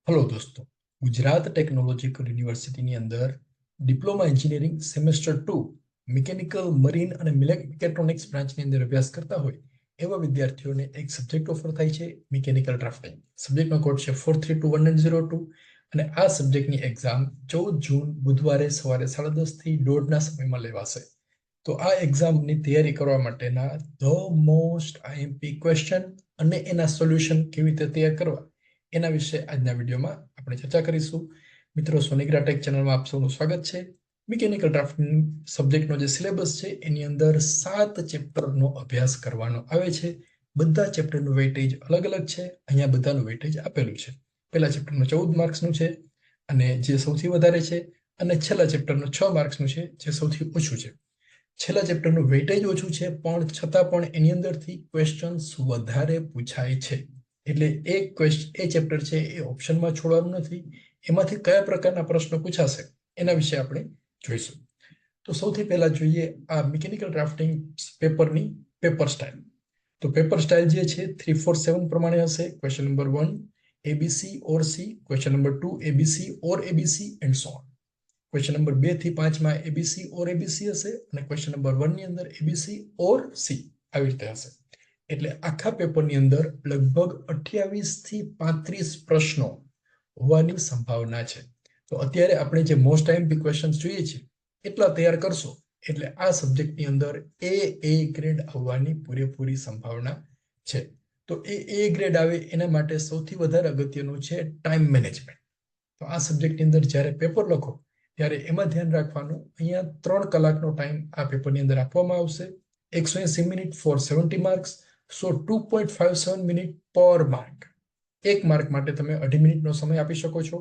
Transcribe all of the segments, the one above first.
Hello દોસ્તો, Gujarat technological યુનિવર્સિટીની અંદર diploma engineering semester 2 mechanical marine અને મેકેટ્રોનિક્સ બ્રાન્ચની અંદર અભ્યાસ કરતા હોય એવા વિદ્યાર્થીઓને એક સબ્જેક્ટ ઓફર થાય છે, મિકેનિકલ ડ્રાફ્ટિંગ. સબ્જેક્ટનો કોડ છે 432102 અને આ સબ્જેક્ટની એક્ઝામ 14 જૂન બુધવારે સવારે 10:30 થી 1:30 સમયમાં લેવાશે. તો આ એક્ઝામની તૈયારી કરવા માટેના ધ મોસ્ટ આઈએમપી ક્વેશ્ચન અને એના સોલ્યુશન કેવી રીતે તૈયાર કરવા એના વિશે આજના વિડીયોમાં આપણે ચર્ચા કરીશું. મિત્રો, સોનિગ્રા ટેક ચેનલમાં આપ સૌનું સ્વાગત છે. મિકેનિકલ ડ્રાફ્ટિંગ સબ્જેક્ટનો જે સિલેબસ છે એની અંદર 7 ચેપ્ટરનો અભ્યાસ કરવાનો આવે છે. બધા ચેપ્ટરનું વેઇટેજ અલગ અલગ છે. અહીંયા બધાનું વેઇટેજ આપેલું છે. પહેલા ચેપ્ટરનું 14 માર્ક્સનું છે અને જે સૌથી વધારે છે, અને છેલ્લા ચેપ્ટરનું 6 માર્ક્સનું છે જે સૌથી ઓછું છે. છેલ્લા ચેપ્ટરનું વેઇટેજ ઓછું છે પણ છતાં પણ એની અંદરથી ક્વેશ્ચન્સ વધારે પૂછાય છે. એટલે એ ચેપ્ટર છે એ ઓપ્શનમાં છોડવાનું નથી. એમાંથી કયા પ્રકારના પ્રશ્નો પૂછાશે એના વિશે આપણે જોઈશું. તો સૌથી પહેલા જોઈએ આ મિકેનિકલ ડ્રાફ્ટિંગ પેપરની પેપર સ્ટાઇલ. તો પેપર સ્ટાઇલ જે છે 347 પ્રમાણે હશે. Question number 1 ABC or C, question number 2 ABC or ABC and so on. Question number 2 થી 5 માં એબીસી ઓર એબીસી હશે અને ક્વેશ્ચન નંબર 1 ની અંદર એબીસી ઓર સી આવી રીતે હશે. એટલે આખા પેપરની અંદર લગભગ 28 થી 35 પ્રશ્નો હોવાની સંભાવના છે. તો અત્યારે આપણે જે મોસ્ટ આઈએમપી ક્વેશ્ચન્સ જોઈએ છે એટલા તૈયાર કરશો એટલે આ સબ્જેક્ટની અંદર એ ગ્રેડ આવવાની પૂરેપૂરી સંભાવના છે. તો એ ગ્રેડ આવે એના માટે સૌથી વધારે અગત્યનું છે ટાઈમ મેનેજમેન્ટ. તો આ સબ્જેક્ટની અંદર જ્યારે પેપર લખો ત્યારે એમાં ધ્યાન રાખવાનું, અહીંયા 3 કલાકનો ટાઈમ આ પેપરની અંદર આપવામાં આવશે. 180 મિનિટ ફોર 70 માર્ક્સ, સો 2.57 મિનિટ પર માર્ક. એક માર્ક માટે તમે 2.5 મિનિટનો સમય આપી શકો છો.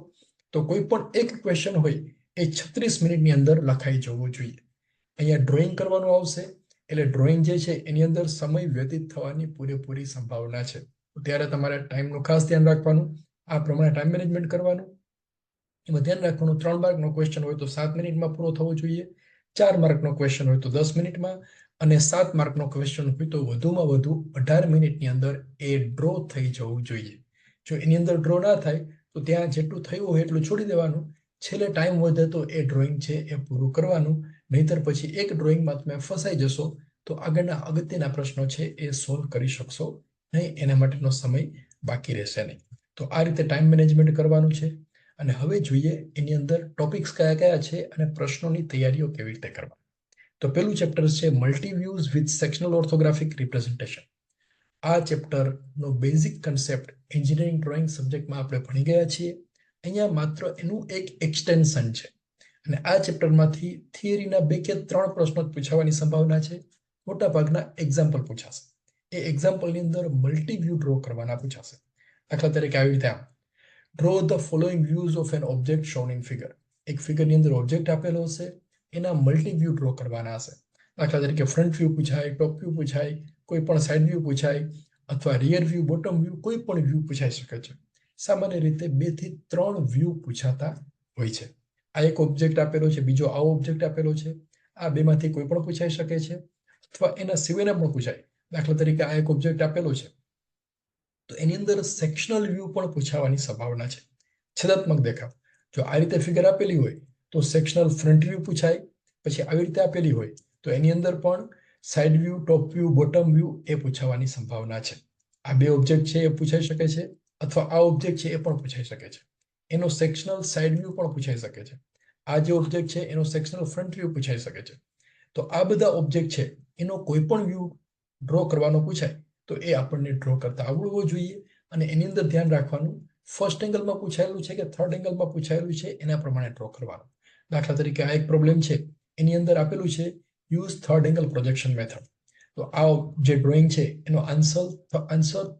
તો કોઈ પણ એક ક્વેશ્ચન હોય એ 36 મિનિટની અંદર લખાઈ જવો જોઈએ. અહીંયા ડ્રોઈંગ કરવાનું આવશે એટલે ડ્રોઈંગ જે છે એની અંદર સમય વ્યતીત થવાની પૂરેપૂરી સંભાવના છે. ત્યારે તમારે ટાઈમનું ખાસ ધ્યાન રાખવાનું, આ પ્રમાણે ટાઈમ મેનેજમેન્ટ કરવાનું. એમાં ધ્યાન રાખવાનું 3 માર્કનો ક્વેશ્ચન હોય તો 7 મિનિટમાં પૂરો થવો જોઈએ. 4 માર્કનો ક્વેશ્ચન હોય તો 10 મિનિટમાં અને 7 માર્કનો ક્વેશ્ચન હોય તો વધુમાં વધુ 18 મિનિટની અંદર એ ડ્રો થઈ જવું જોઈએ. જો એની અંદર ડ્રો ના થાય તો ત્યાં જેટલું થયું હોય એટલું છોડી દેવાનું. છેલ્લે ટાઈમ વધે તો એ ડ્રોઈંગ છે એ પૂરું કરવાનું. નહીતર પછી એક ડ્રોઈંગમાં તમે ફસાઈ જશો તો આગળના અગત્યના પ્રશ્નો છે એ સોલ્વ કરી શકશો નહીં. એના માટેનો સમય બાકી રહેશે નહીં. તો આ રીતે ટાઈમ મેનેજમેન્ટ કરવાનું છે. અને હવે જોઈએ એની અંદર ટોપિક્સ કયા કયા છે અને પ્રશ્નોની તૈયારીઓ કેવી રીતે કરવા. તો પહેલું ચેપ્ટર છે મલ્ટીવ્યુઝ વિથ સેક્શનલ ઓર્થોગ્રાફિક રિપ્રેઝન્ટેશન. આ ચેપ્ટરનો બેઝિક કન્સેપ્ટ એન્જિનિયરિંગ ડ્રોઈંગ સબ્જેક્ટમાં આપણે ભણી ગયા છીએ. અહીંયા માત્ર એનું એક એક્સટેન્શન છે અને આ ચેપ્ટરમાંથી થિયરીના 2 કે 3 પ્રશ્નો પૂછાવાની સંભાવના છે. મોટાભાગના એક્ઝામ્પલ પૂછાશે. એ એક્ઝામ્પલની અંદર મલ્ટીવ્યુ ડ્રો કરવાના પૂછાશે. દાખલા તરીકે આવી રીતે Draw the following views of an object shown in figure. એક ફિગરની અંદર ઓબ્જેક્ટ આપેલો હશે, એના મલ્ટી વ્યૂ ડ્રો કરવાના હશે. દાખલા તરીકે ફ્રન્ટ વ્યૂ પૂછાય, ટોપ વ્યૂ પૂછાય, કોઈ પણ સાઇડ વ્યૂ પૂછાય અથવા રિયર વ્યૂ, બોટમ વ્યૂ, કોઈ પણ વ્યૂ પૂછાઈ શકે છે. સામાન્ય રીતે 2 થી 3 વ્યૂ પૂછાતા હોય છે. આ એક ઓબ્જેક્ટ આપેલો છે, બીજો આવો ઓબ્જેક્ટ આપેલો છે. આ બેમાંથી કોઈ પણ પૂછાઈ શકે છે અથવા એના સિવાયના પણ પૂછાય. દાખલા તરીકે આ એક ઓબ્જેક્ટ આપેલો છે તો એની અંદર સેક્શનલ વ્યૂ પણ પૂછાવાની સંભાવના છે. છેદાત્મક દેખાવ. જો આ રીતે ફિગર આપેલી હોય તો સેક્શનલ ફ્રન્ટ વ્યૂ પૂછાય. પછી આવી રીતે આપેલી હોય તો એની અંદર પણ side view, top view, bottom view એ પૂછાવાની સંભાવના છે. આ બે ઓબ્જેક્ટ છે એ પૂછાઈ શકે છે અથવા આ ઓબ્જેક્ટ છે એ પણ પૂછાઈ શકે છે. એનો સેક્શનલ સાઇડ વ્યૂ પણ પૂછાઈ શકે છે. આ જે ઓબ્જેક્ટ છે એનો સેક્શનલ ફ્રન્ટ વ્યૂ પૂછાઈ શકે છે. તો આ બધા ઓબ્જેક્ટ છે એનો કોઈ પણ વ્યૂ ડ્રો કરવાનો પૂછાય તો એ આપણને ડ્રો કરતા આવડવું જોઈએ. અને એની અંદર ધ્યાન રાખવાનું, ફર્સ્ટ એંગલમાં પૂછાયેલું છે કે થર્ડ એંગલમાં પૂછાયેલું છે એના પ્રમાણે ડ્રો કરવાનું. દાખલા તરીકે આ એક પ્રોબ્લેમ છે, એની અંદર આપેલું છે use third angle projection method. તો આ જે ડ્રોઈંગ છે એનો answer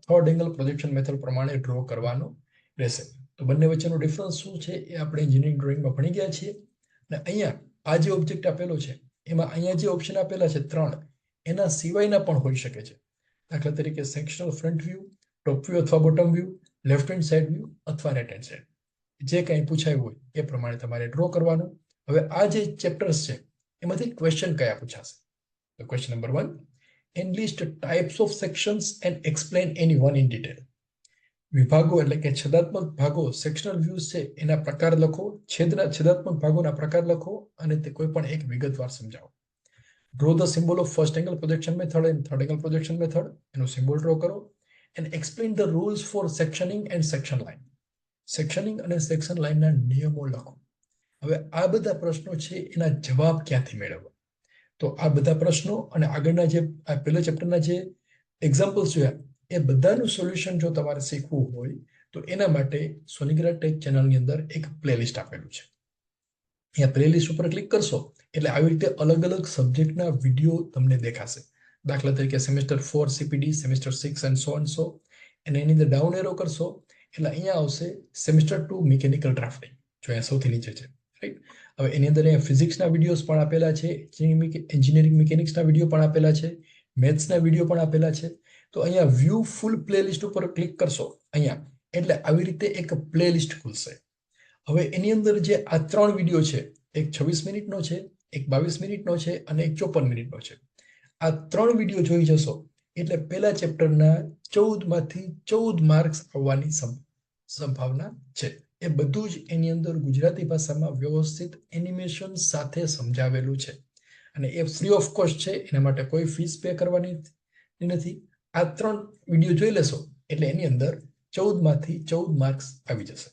third angle projection method પ્રમાણે ડ્રો કરવાનો રહેશે. તો બંને વચ્ચેનો ડિફરન્સ શું છે એ આપણે એન્જિનિયરિંગ ડ્રોઈંગમાં ભણી ગયા છીએ. અને અહીંયા આ જે ઓબ્જેક્ટ આપેલો છે એમાં અહીંયા જે ઓપ્શન આપેલા છે 3, એના સિવાયના પણ હોઈ શકે છે. દાખલા તરીકે sectional front view, top view અથવા bottom view, left hand side view અથવા રાઇટ હેન્ડ સાઇડ. જે કંઈ પૂછાયું હોય એ પ્રમાણે તમારે ડ્રો કરવાનું. હવે આ જે ચેપ્ટર્સ છે એમાંથી ક્વેશ્ચન કયા પૂછાશે? તો question number 1, enlist types of sections and explain any one in detail. વિભાગો એટલે કે છેદાત્મક ભાગો સેક્શનલ વ્યૂઝ છે એના પ્રકાર લખો, છેદાત્મક ભાગોના પ્રકાર લખો અને તે કોઈ પણ એક વિગતવાર સમજાવો. Draw the symbol of first angle projection method and third angle projection method, એનો સિમ્બોલ ડ્રો કરો. And explain the rules for sectioning and section line. Sectioning અને સેક્શન લાઇનના નિયમો લખો. હવે આ બધા પ્રશ્નો છે એના જવાબ ક્યાંથી મેળવવા? તો આ બધા પ્રશ્નો અને આગળના જે આ પહેલા ચેપ્ટરના જે એક્ઝામ્પલ્સ જોયા એ બધાનું સોલ્યુશન જો તમારે શીખવું હોય તો એના માટે સોનિગ્રા ટેક ચેનલની અંદર એક પ્લેલિસ્ટ આપેલું છે. અહીંયા પ્લેલિસ્ટ ઉપર ક્લિક કરશો એટલે આવી રીતે અલગ અલગ સબ્જેક્ટના વિડીયો તમને દેખાશે. દાખલા તરીકે semester 4 CPD, semester 6 and so and so. અને એની અંદર ડાઉન એરો કરશો એટલે અહીંયા આવશે સેમેસ્ટર 2 મિકેનિકલ ડ્રાફ્ટિંગ, જો અહીંયા સૌથી નીચે છે, રાઈટ. હવે એની અંદર અહીંયા ફિઝિક્સના વિડીયોઝ પણ આપેલા છે, એન્જિનિયરિંગ મિકેનિક્સના વિડીયો પણ આપેલા છે, મેથ્સના વિડીયો પણ આપેલા છે. તો અહીંયા વ્યૂ ફૂલ પ્લેલિસ્ટ ઉપર ક્લિક કરશો અહીંયા એટલે આવી રીતે એક પ્લેલિસ્ટ ખુલશે. હવે એની અંદર જે આ 3 વિડીયો છે, એક 26 મિનિટનો છે, એક 22 મિનિટનો છે અને એક 54 મિનિટનો છે. આ 3 વિડીયો જોઈ જશો એટલે પહેલા ચેપ્ટરના 14 માંથી 14 માર્ક્સ આવવાની સંભાવના છે. એ બધું જ એની અંદર ગુજરાતી ભાષામાં વ્યવસ્થિત એનિમેશન સાથે સમજાવેલું છે અને એ ફ્રી ઓફ કોસ્ટ છે, એના માટે કોઈ ફીસ પે કરવાની નથી. આ 3 વિડીયો જોઈ લેશો એટલે એની અંદર 14 માંથી 14 માર્ક્સ આવી જશે.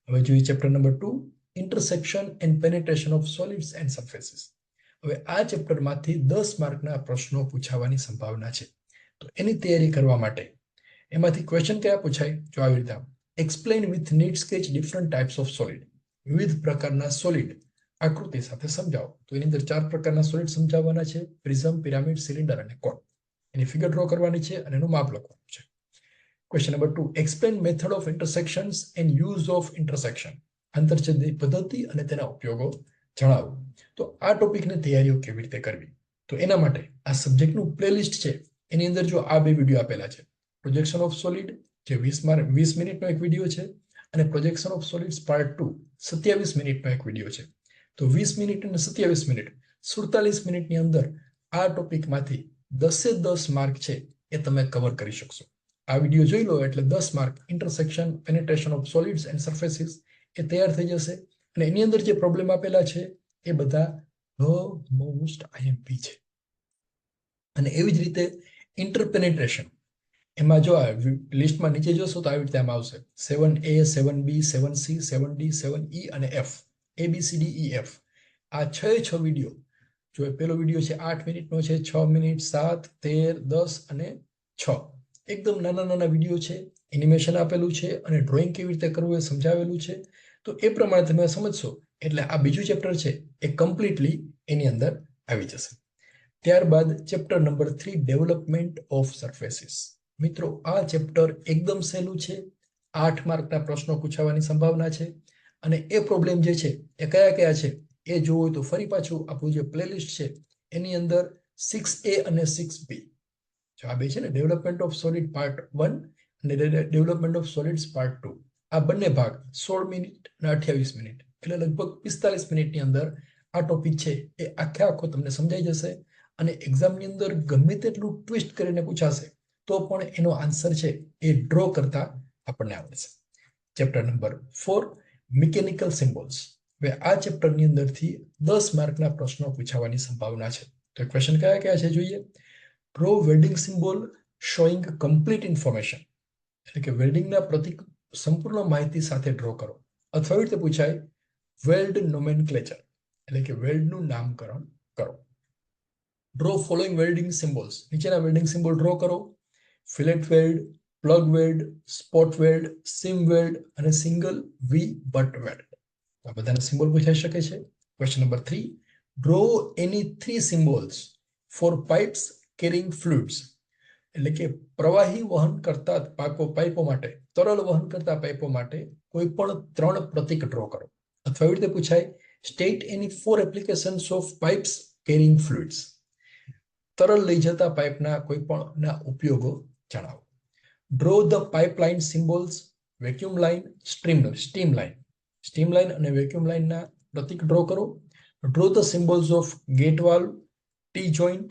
હવે જોઈએ chapter number 2, intersection and penetration of solids and surfaces. હવે આ ચેપ્ટરમાંથી 10 માર્કના પ્રશ્નો પૂછાવાની સંભાવના છે. તો એની તૈયારી કરવા માટે એમાંથી ક્વેશ્ચન કયા પૂછાય? જો આવી રીતે explain with neat sketch different types of solid. વિવિધ પ્રકારના સોલિડ આકૃતિ સાથે સમજાવો. તો એની અંદર 4 પ્રકારના સોલિડ સમજાવવાના છે: પ્રિઝમ, પિરામિડ, સિલિન્ડર અને કોન. એની ફિગર ડ્રો કરવાની છે અને એનું માપ લખવાનું છે. Question number 2, explain method of intersections and use of intersection. આંતરછેદની પદ્ધતિ અને તેના ઉપયોગો જણાવો. તો આ ટોપિકની તૈયારીઓ કેવી રીતે કરવી? તો એના માટે આ સબ્જેક્ટનું પ્લેલિસ્ટ છે એની અંદર જો આ 2 વિડીયો આપેલા છે. પ્રોજેક્શન ઓફ સોલિડ જે 20 મિનિટનો એક વિડીયો છે અને પ્રોજેક્શન ઓફ સોલિડ્સ પાર્ટ 2 27 મિનિટનો એક વિડીયો છે. તો 20 મિનિટ અને 27 મિનિટ 47 મિનિટની અંદર આ ટોપિકમાંથી 10 માર્ક છે એ તમે કવર કરી શકશો. આ વિડીયો જોઈ લો એટલે 10 mark intersection, penetration of solids and surfaces એ તૈયાર થઈ જશે. અને એની અંદર જે પ્રોબ્લેમ આપેલા છે એ બધા મોસ્ટ IMP છે. અને એવી જ રીતે ઇન્ટરપેનિટ્રેશન, એમાં જો આ લિસ્ટમાં નીચે જોશો તો આવી રીતે આમ આવશે 7A, 7B, 7C, 7D, 7E અને F, ABCDEF. આ 6 વિડીયો, જો પેલો વિડીયો છે 8 મિનિટનો છે, 6 મિનિટ, 7, 13, 10 અને 6. એકદમ નાના નાના વિડીયો છે, એનિમેશન આપેલું છે અને ડ્રોઈંગ કેવી રીતે કરવું એ સમજાવેલું છે. તો એ પ્રમાણે તમે સમજશો એટલે આ બીજું ચેપ્ટર છે એ કમ્પ્લીટલી એની અંદર આવી જશે. ત્યારબાદ chapter number 3, development of surfaces. મિત્રો આ ચેપ્ટર એકદમ સહેલું છે. 8 માર્કના પ્રશ્નો પૂછાવાની સંભાવના છે અને એ પ્રોબ્લેમ જે છે એ કયા કયા છે એ જોવું હોય તો ફરી પાછું આપણું જે પ્લેલિસ્ટ છે એની અંદર 6A અને 6B, જો આ બે છે ને, ડેવલપમેન્ટ ઓફ સોલિડ પાર્ટ 1 અને ડેવલપમેન્ટ ઓફ સોલિડ્સ પાર્ટ 2, આ બંને ભાગ 16 મિનિટ અને 28 મિનિટ એટલે લગભગ 45 મિનિટની અંદર આ ટોપિક છે એ આખો તમને સમજાઈ જશે. અને એક્ઝામની અંદર ગમે તેટલું ટ્વિસ્ટ કરીને પૂછાશે તો પણ એનો આન્સર છે એ ડ્રો કરતા આપણને આવડશે. Chapter number 4, mechanical symbols. હવે આ ચેપ્ટરની અંદરથી 10 માર્કના પ્રશ્નો પૂછાવાની સંભાવના છે. તો ક્વેશ્ચન કયા કયા છે જોઈએ. Draw welding symbol showing complete information, એટલે કે વેલ્ડિંગના પ્રતીક સંપૂર્ણ માહિતી સાથે ડ્રો કરો. અથવા એવી રીતે પૂછાય વેલ્ડ નોમેનક્લેચર, એટલે કે વેલ્ડનું નામકરણ કરો. ડ્રો ફોલોઈંગ વેલ્ડિંગ સિમ્બોલ્સ, નીચેના વેલ્ડિંગ સિમ્બોલ ડ્રો કરો: fillet weld, plug weld, spot weld, seam weld અને સિંગલ વી બટ વેલ્ડ. આ બધાના સિમ્બોલ પૂછાઈ શકે છે. Question number 3, draw any 3 symbols for pipes carrying fluids, એટલે કે પ્રવાહી વહન કરતા પાઇપો માટે, તરલ વહન કરતા પાઇપો માટે કોઈ પણ 3 પ્રતીક ડ્રો કરો. અથવા એવી રીતે પૂછાય state any 4 applications of pipes carrying fluids, તરલ લઈ જતા પાઇપના કોઈ પણના ઉપયોગો જણાવો. Draw the pipeline symbols, vacuum line, steam line. Steam line અને વેક્યુમ લાઇનના પ્રતીક ડ્રો કરો. Draw the symbols of gate valve, T joint,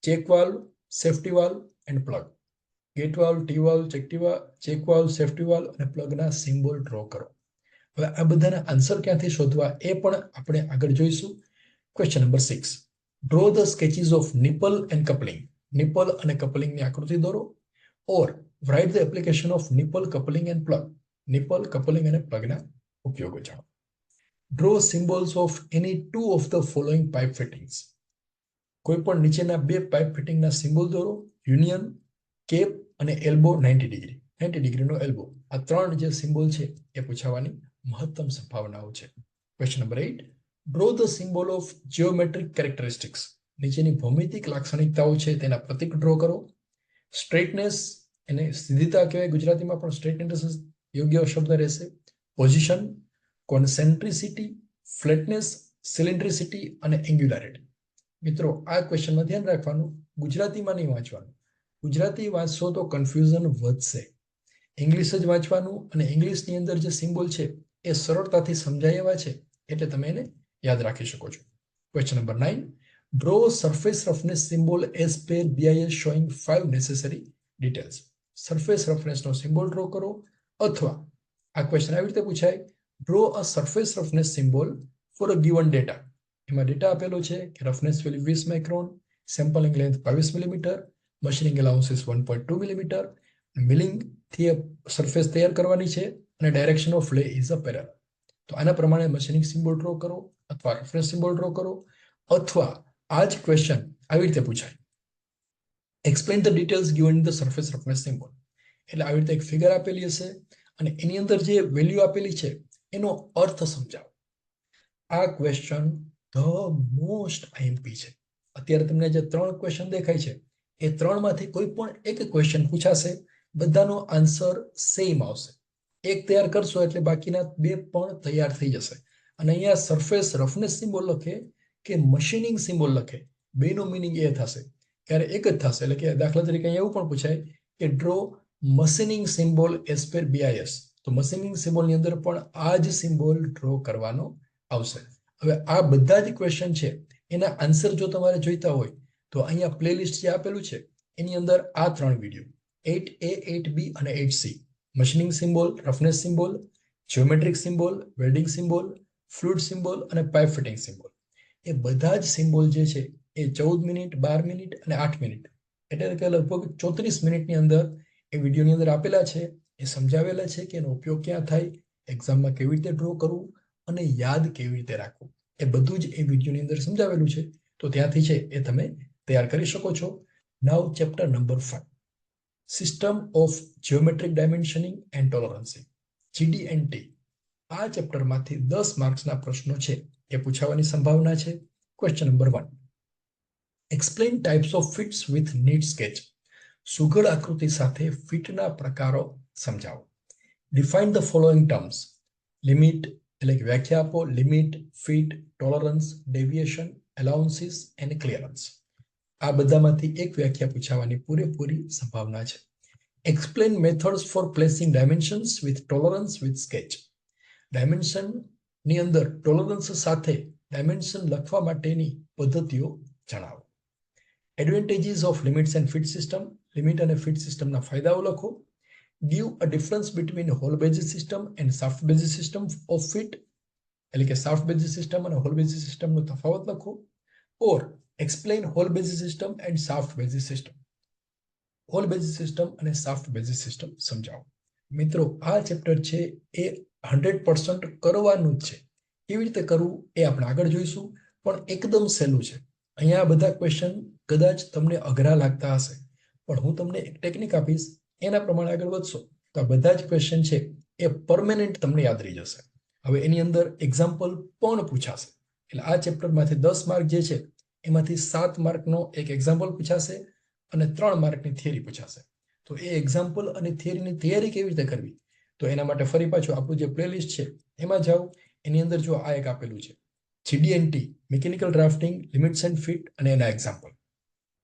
check valve, safety valve and plug. Gate valve, T valve, check valve, safety valve અને પ્લગના symbol draw કરો. હવે આ બધાના આન્સર ક્યાંથી શોધવા એ પણ આપણે આગળ જોઈશું. Question number 6. Draw the sketches of nipple and coupling. Nipple અને કપલિંગની આકૃતિ દોરો. Or write the application of nipple, coupling and plug. Nipple, coupling અને પ્લગના ઉપયોગો જાણો. Draw symbols of any two of the following pipe fittings. કોઈ પણ નીચેના બે પાઇપ ફિટિંગના સિમ્બોલ દોરો. યુનિયન, કેપ અને એલ્બો 90 ડિગ્રી. 90 ડિગ્રીનો એલ્બો. આ ત્રણ જે સિમ્બોલ છે એ પૂછાવાની મહત્તમ સંભાવનાઓ છે. Question number 8. Draw the symbol of geometric characteristics. નીચેની ભૌમિતિક લાક્ષણિકતાઓ છે તેના પ્રતીક ડ્રો કરો. સ્ટ્રેટનેસ, એને સીધીતા કહેવાય ગુજરાતીમાં, પણ સ્ટ્રેટનેસ યોગ્ય શબ્દ રહેશે. પોઝિશન, કોન્સેન્ટ્રિસિટી, ફ્લેટનેસ, સિલિન્ડ્રિસિટી અને એંગ્યુલારિટી. મિત્રો આ ક્વેશ્ચનમાં ધ્યાન રાખવાનું, ગુજરાતીમાં નહીં વાંચવાનું. ગુજરાતી વાંચશો તો કન્ફ્યુઝન વધશે. ઇંગ્લિશ જ વાંચવાનું, અને ઇંગ્લિશની અંદર જે સિમ્બોલ છે એ સરળતાથી સમજાય એવા છે એટલે તમે એને યાદ રાખી શકો છો. Question number 9. Draw surface roughness symbol as per BIS showing 5 necessary details. Surface રફનેસનો સિમ્બોલ ડ્રો કરો. અથવા આ ક્વેશ્ચન આવી રીતે પૂછાય, draw a surface roughness symbol for a given data. એમાં ડેટા આપેલો છે કે roughness value 20 micron, sampling length 22 millimetre, machining allowances 1.2 millimetre, milling થી સરફેસ તૈયાર કરવાની છે અને direction of lay is a parallel. તો આના પ્રમાણે મશીનિંગ સિમ્બોલ ડ્રો કરો અથવા રેફરન્સ સિમ્બોલ ડ્રો કરો. અથવા આ જ ક્વેશ્ચન આવી રીતે પૂછાય, explain the details given in the surface roughness symbol. એટલે આવી રીતે એક ફિગર આપેલી હશે અને એની અંદર જે વેલ્યુ આપેલી છે એનો અર્થ સમજાવો. આ ક્વેશ્ચન ધ મોસ્ટ IMP છે. અત્યારે તમને જે 3 ક્વેશ્ચન દેખાય છે એ 3માંથી કોઈ પણ એક ક્વેશ્ચન પૂછાશે, બધાનો આન્સર સેમ આવશે. એક તૈયાર કરશો એટલે બાકીના 2 પણ તૈયાર થઈ જશે. અને અહીંયા સરફેસ રફનેસ સિમ્બોલ લખે કે મશીનિંગ સિમ્બોલ લખે, બેનો મિનિંગ એ થશે, ત્યારે એક જ થશે. એટલે કે દાખલા તરીકે અહીંયા એવું પણ પૂછાય કે draw machining symbol as per BIS, તો મશીનિંગ સિમ્બોલની અંદર પણ આ જ સિમ્બોલ ડ્રો કરવાનો આવશે. હવે આ બધા જ ક્વેશ્ચન છે એના આન્સર જો તમારે જોઈતા હોય તો અહીંયા પ્લેલિસ્ટ જે આપેલું છે એની અંદર આ 3 વિડીયો 8A, 8B અને 8C, machining symbol, roughness symbol, geometric symbol, welding symbol, fluid symbol અને પાઇપ ફિટિંગ સિમ્બોલ, એ બધા જ સિમ્બોલ જે છે એ 14 મિનિટ, 12 મિનિટ અને 8 મિનિટ, એટલે કે લગભગ 34 મિનિટની અંદર એ વિડીયોની અંદર આપેલા છે. એ સમજાવેલા છે કે એનો ઉપયોગ ક્યાં થાય, એક્ઝામમાં કેવી રીતે ડ્રો કરવું અને યાદ કેવી રીતે રાખવું, એ બધું જ એ વિડીયોની અંદર સમજાવેલું છે. તો ત્યાંથી છે એ તમે તૈયાર કરી શકો છો. Now chapter number 5, system of geometric dimensioning and tolerancing, GD&T. આ ચેપ્ટરમાંથી 10 માર્ક્સના પ્રશ્નો છે એ પૂછાવાની સંભાવના છે. Question number 1. Explain types of fits with neat sketch. સુઘડ આકૃતિ સાથે ફિટના પ્રકારો સમજાવો. Define the following terms. Limit એટલે કે વ્યાખ્યા આપો. Limit, fit, tolerance, deviation, allowances and clearance. આ બધામાંથી એક વ્યાખ્યા પૂછાવાની પૂરેપૂરી સંભાવના છે. Explain methods for placing dimensions with tolerance with sketch. Dimension ની અંદર ટોલરન્સ સાથે ડાયમેન્શન લખવા માટેની પદ્ધતિઓ જણાવો. Advantages of limits and fit system. Limit અને ફિટ સિસ્ટમના ફાયદાઓ લખો. Give a difference between whole basis system and soft basis system of fit. એટલે કે soft basis system અને whole basis system નો તફાવત લખો. Or explain whole basis system and soft basis system. whole basis system અને soft basis system સમજાવો. મિત્રો આ chapter છે એ 100% કરવાનું જ છે. કેવી રીતે કરવું એ આપણે આગળ જોઈશું, પણ એકદમ સહેલું છે. અહીંયા બધા ક્વેશ્ચન કદાચ તમને અઘરા લાગતા હશે, પણ હું તમને એક ટેકનિક આપીશ, એના પ્રમાણે આગળ વધશો તો આ બધા જ ક્વેશ્ચન છે એ પરમેનન્ટ તમને યાદ રહી જશે. હવે એની અંદર એક્ઝામ્પલ પણ પૂછાશે. એટલે આ ચેપ્ટરમાંથી 10 માર્ક જે છે એમાંથી 7 માર્કનો એક એક્ઝામ્પલ પૂછાશે અને 3 માર્કની થિયરી પૂછાશે. તો એ એક્ઝામ્પલ અને થિયરીની તૈયારી કેવી રીતે કરવી, તો એના માટે ફરી પાછું આપણું જે પ્લેલિસ્ટ છે એમાં જાઓ. એની અંદર જો આ એક આપેલું છે, GD&T, mechanical drafting, limits and fit અને એના એક્ઝામ્પલ.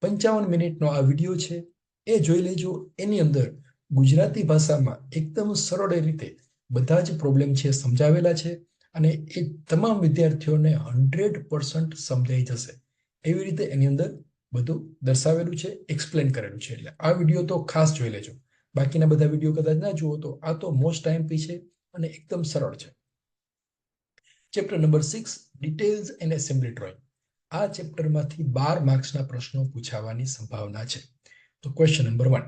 55 મિનિટનો આ વિડીયો છે, એ જોઈ લેજો. એની અંદર ગુજરાતી ભાષામાં એકદમ સરળ રીતે બધા જ પ્રોબ્લેમ છે સમજાવેલા છે અને એ તમામ વિદ્યાર્થીઓને 100% સમજાઈ જશે એવી રીતે એની અંદર બધું દર્શાવેલું છે, એક્સપ્લેન કરેલું છે. એટલે આ વિડીયો તો ખાસ જોઈ લેજો. બાકીના બધા વિડીયો કદાચ ના જુઓ તો આ તો મોસ્ટ આઈએમપી છે અને એકદમ સરળ છે. Chapter number 6 details and assembly drawing. આ ચેપ્ટરમાંથી 12 માર્ક્સના પ્રશ્નો પૂછાવાની સંભાવના છે. તો question number 1,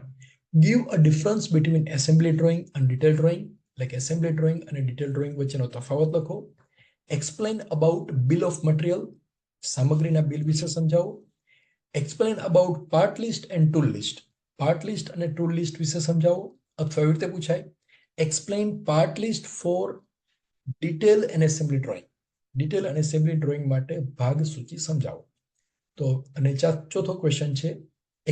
give a difference between assembly drawing અને ડિટેલ ડ્રોઈંગ. એટલે કે એસેમ્બલી ડ્રોઈંગ અને ડિટેલ ડ્રોઈંગ વચ્ચેનો તફાવત લખો. Explain about bill of material. સામગ્રીના બિલ વિશે સમજાવો. Explain about part list and tool list. Part list અને ટૂલ લિસ્ટ વિશે સમજાવો. અથવા એવી રીતે પૂછાય, explain part list for detail and assembly drawing. Detail અને એસેમ્બલી ડ્રોઈંગ માટે ભાગ સૂચિ સમજાવો. તો અને ચોથો ક્વેશ્ચન છે,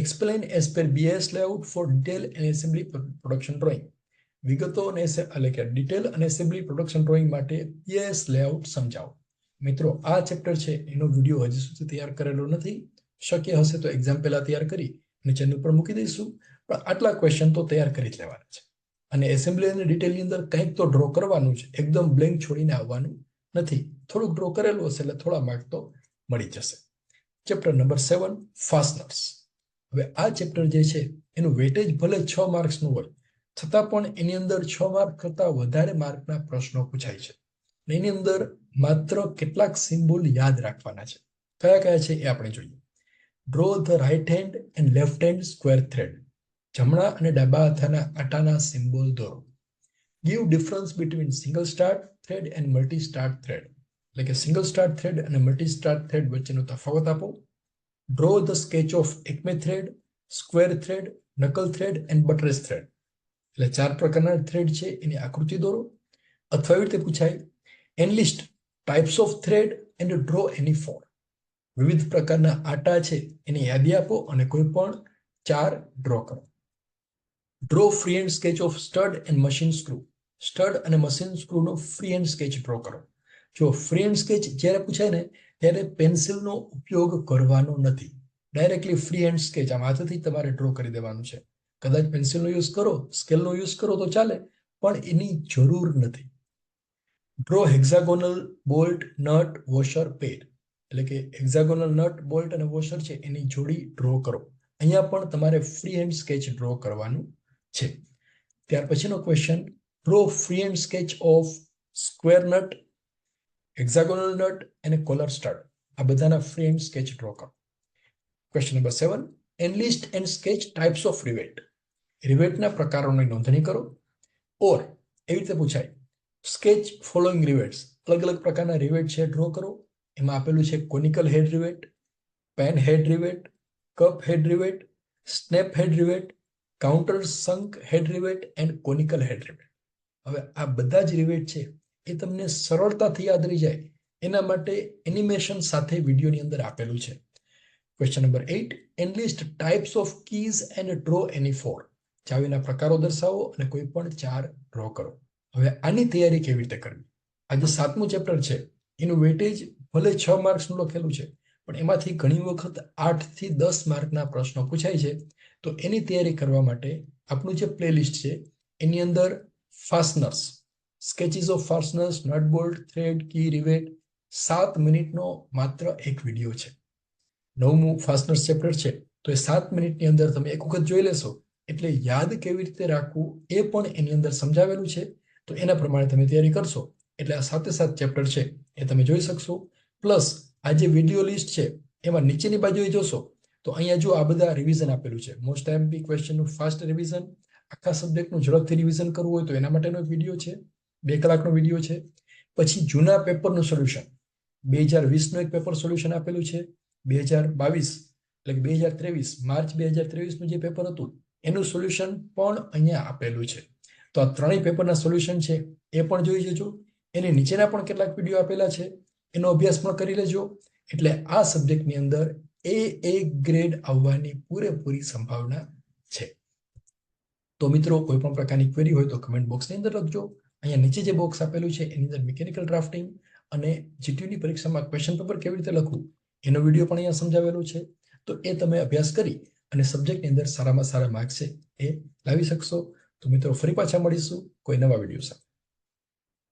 explain as per BS layout for detail and assembly production drawing. વિગતો અને એટલે કે ડિટેલ અને એસેમ્બલી પ્રોડક્શન ડ્રોઈંગ માટે બીએસ લેઆઉટ સમજાવો. મિત્રો આ ચેપ્ટર છે એનો વિડીયો હજી સુધી તૈયાર કરેલો નથી. શક્ય હશે તો એક્ઝામ પહેલા તૈયાર કરી અને ચેનલ પર મૂકી દઈશું. પણ આટલા ક્વેશ્ચન તો તૈયાર કરી જ લેવાના છે. અને એસેમ્બલી અને ડિટેલની અંદર કંઈક તો ડ્રો કરવાનું છે, એકદમ બ્લેન્ક છોડીને આવવાનું નથી. થોડુંક ડ્રો કરેલું હશે એટલે થોડા માર્ક તો મળી જશે. Chapter number 7 fasteners. હવે આ ચેપ્ટર જે છે એનું વેટેજ ભલે 6 માર્ક્સનું હોય છતાં પણ એની અંદર 6 માર્ક કરતા વધારે માર્કના પ્રશ્નો પૂછાય છે. એની અંદર માત્ર કેટલાક સિમ્બોલ યાદ રાખવાના છે. કયા કયા છે એ આપણે જોઈએ. Draw the right hand and left hand square thread. જમણા અને ડાબા હાથના આટાના સિમ્બોલ દોરો. Give difference between single start thread and multi start thread. એટલે કે સિંગલ સ્ટાર્ટ થ્રેડ અને મલ્ટી સ્ટાર્ટ થ્રેડ વચ્ચેનો તફાવત આપો. Draw the sketch of Acme thread, square thread, knuckle thread and buttress thread. એટલે 4 પ્રકારના થ્રેડ છે એની આકૃતિ દોરો. અથવા એવી રીતે પૂછાય, enlist types of thread and draw any 4. વિવિધ પ્રકારના આટા છે એની યાદી આપો અને કોઈ પણ 4 ડ્રો કરો. Draw free hand sketch of stud and machine screw. Stud અને મશીન સ્ક્રૂનો ફ્રી હેન્ડ સ્કેચ ડ્રો કરો. જો ફ્રી હેન્ડ સ્કેચ જ્યારે પૂછાય ને ત્યારે પેન્સિલનો ઉપયોગ કરવાનો નથી. ડાયરેક્ટલી ફ્રી હેન્ડ સ્કેચ આમ હાથથી તમારે ડ્રો કરી દેવાનું છે. કદાચ પેન્સિલનો યુઝ કરો, સ્કેલનો યુઝ કરો તો ચાલે, પણ એની જરૂર નથી. Draw hexagonal bolt, nut, washer, pad. એટલે કે હેક્ઝાગોનલ નટ, બોલ્ટ અને વોશર છે એની જોડી ડ્રો કરો. અહીંયા પણ તમારે ફ્રી હેન્ડ સ્કેચ ડ્રો કરવાનું છે. ત્યાર પછીનો question, draw free hand sketch of square nut, hexagonal nut અને કોલર સ્ટડ. આ બધાના ફ્રી હેન્ડ સ્કેચ ડ્રો કરો. Question number 7, enlist and sketch types of rivet. રિવેટના પ્રકારોની નોંધણી કરો. ઓર એવી રીતે પૂછાય, સ્કેચ ફોલોઈંગ રિવેટ્સ. અલગ અલગ પ્રકારના રિવેટ છે ડ્રો કરો. એમાં આપેલું છે conical head rivet, pan head rivet, cup head rivet, snap head rivet, countersunk head rivet and conical head rivet. હવે આ બધા જ રિવેટ છે એ તમને સરળતાથી યાદ રહી જાય એના માટે એનિમેશન સાથે વિડીયોની અંદર આપેલું છે. Question number 8, enlist types of keys and draw any 4. ચાવીના પ્રકારો દર્શાવો અને કોઈ પણ 4 ડ્રો કરો. હવે આની તૈયારી કેવી રીતે કરવી? આજે 7મું ચેપ્ટર છે એનું વેટેજ ભલે 6 માર્ક્સનું લખેલું છે પણ એમાંથી ઘણી વખત 8 થી 10 માર્કના પ્રશ્નો પૂછાય છે. તો એની તૈયારી કરવા માટે આપણું જે પ્લેલિસ્ટ છે એની અંદર fasteners, sketches of fasteners, nut bolt, thread, key, rivet 7 મિનિટનો માત્ર એક વિડીયો છે. 9મું ફાસ્ટનર્સ ચેપ્ટર છે તો એ 7 મિનિટની અંદર તમે એક વખત જોઈ લેશો એટલે યાદ કેવી રીતે રાખવું એ પણ એની અંદર સમજાવેલું છે. તો એના પ્રમાણે તમે તૈયારી કરશો એટલે આ 7 ચેપ્ટર છે એ તમે જોઈ શકશો. પ્લસ આ જે વિડીયો લિસ્ટ છે એમાં નીચેની બાજુએ જોશો તો અહીંયા જો આ બધા રિવિઝન આપેલું છે. મોસ્ટ આઈએમપી ક્વેશ્ચનનું ફાસ્ટ રિવિઝન, આખા સબ્જેક્ટનું ઝડપથી રિવિઝન કરવું હોય તો એના માટેનો એક વિડીયો છે, 2 કલાકનો વિડીયો છે. પછી જૂના પેપરનું સોલ્યુશન, 2020નું એક પેપર સોલ્યુશન આપેલું છે, 2022 એટલે કે 2023 માર્ચ 2023નું જે પેપર હતું એનું સોલ્યુશન પણ અહીંયા આપેલું છે. તો આ ત્રણેય પેપરના સોલ્યુશન છે એ પણ જોઈ લેજો. એની નીચેના પણ કેટલાક વિડીયો આપેલા છે એનો અભ્યાસ પણ કરી લેજો. એટલે આ સબ્જેક્ટની અંદર A ગ્રેડ આવવાની પૂરેપૂરી સંભાવના છે. તો મિત્રો કોઈ પણ પ્રકારની ક્વેરી હોય તો કમેન્ટ બોક્સની અંદર લખજો. અહીંયા નીચે જે બોક્સ આપેલું છે એની અંદર મિકેનિકલ ડ્રાફ્ટિંગ અને જીટીયુની પરીક્ષામાં ક્વેશ્ચન પેપર કેવી રીતે લખવું એનો વિડીયો પણ અહીંયા સમજાવેલો છે. તો એ તમે અભ્યાસ કરી અને સબ્જેક્ટની અંદર સારામાં સારા માર્ક્સ છે એ લાવી શકશો. તો મિત્રો ફરી પાછા મળીશું કોઈ નવા વિડીયો સાથે.